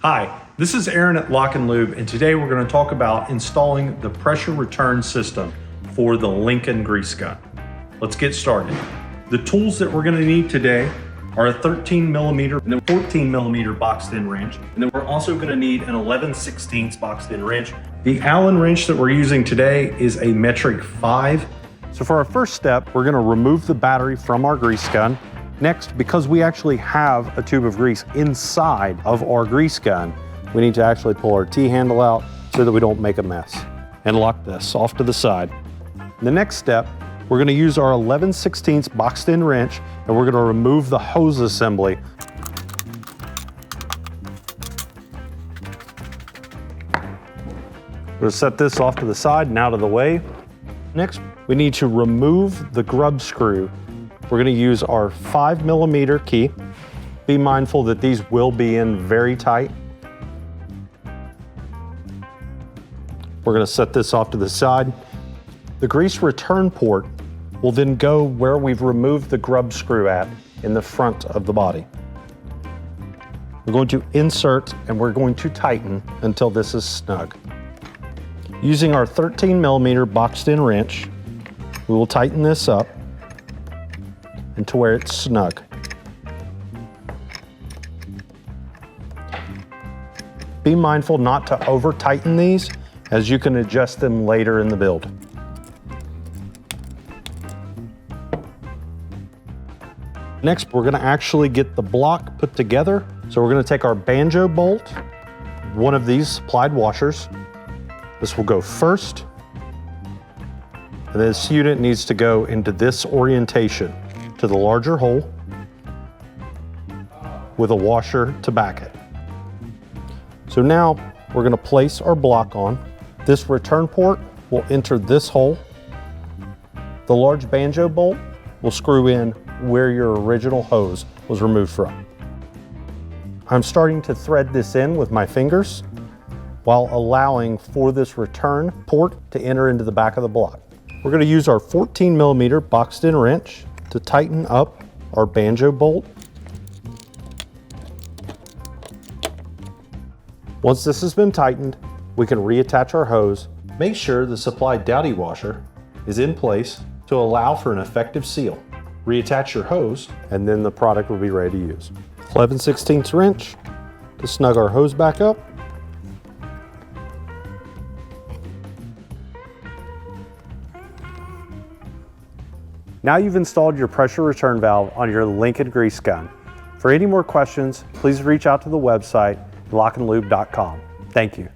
Hi, this is Aaron at LockNLube, and today we're going to talk about installing the pressure return system for the Lincoln grease gun. Let's get started. The tools that we're going to need today are a 13mm and a 14mm boxed in wrench, and then we're also going to need an 11/16 boxed in wrench. The Allen wrench that we're using today is a metric 5. So for our first step, we're going to remove the battery from our grease gun. Next, because we actually have a tube of grease inside of our grease gun, we need to actually pull our T-handle out so that we don't make a mess, and lock this off to the side. The next step, we're going to use our 11/16 boxed in wrench, and we're going to remove the hose assembly. We're going to set this off to the side and out of the way. Next, we need to remove the grub screw. We're going to use our 5mm key. Be mindful that these will be in very tight. We're going to set this off to the side. The grease return port will then go where we've removed the grub screw at in the front of the body. We're going to insert and we're going to tighten until this is snug. Using our 13mm boxed in wrench, we will tighten this up to where it's snug. Be mindful not to over tighten these, as you can adjust them later in the build. Next, we're going to actually get the block put together. So we're going to take our banjo bolt, one of these supplied washers. This will go first, and this unit needs to go into this orientation to the larger hole with a washer to back it. So now we're going to place our block on. This return port will enter this hole. The large banjo bolt will screw in where your original hose was removed from. I'm starting to thread this in with my fingers while allowing for this return port to enter into the back of the block. We're going to use our 14mm boxed in wrench to tighten up our banjo bolt. Once this has been tightened, we can reattach our hose. Make sure the supplied dowdy washer is in place to allow for an effective seal. Reattach your hose, and then the product will be ready to use. 11/16 wrench to snug our hose back up. Now you've installed your pressure return valve on your Lincoln grease gun. For any more questions, please reach out to the website, LockNLube.com. Thank you.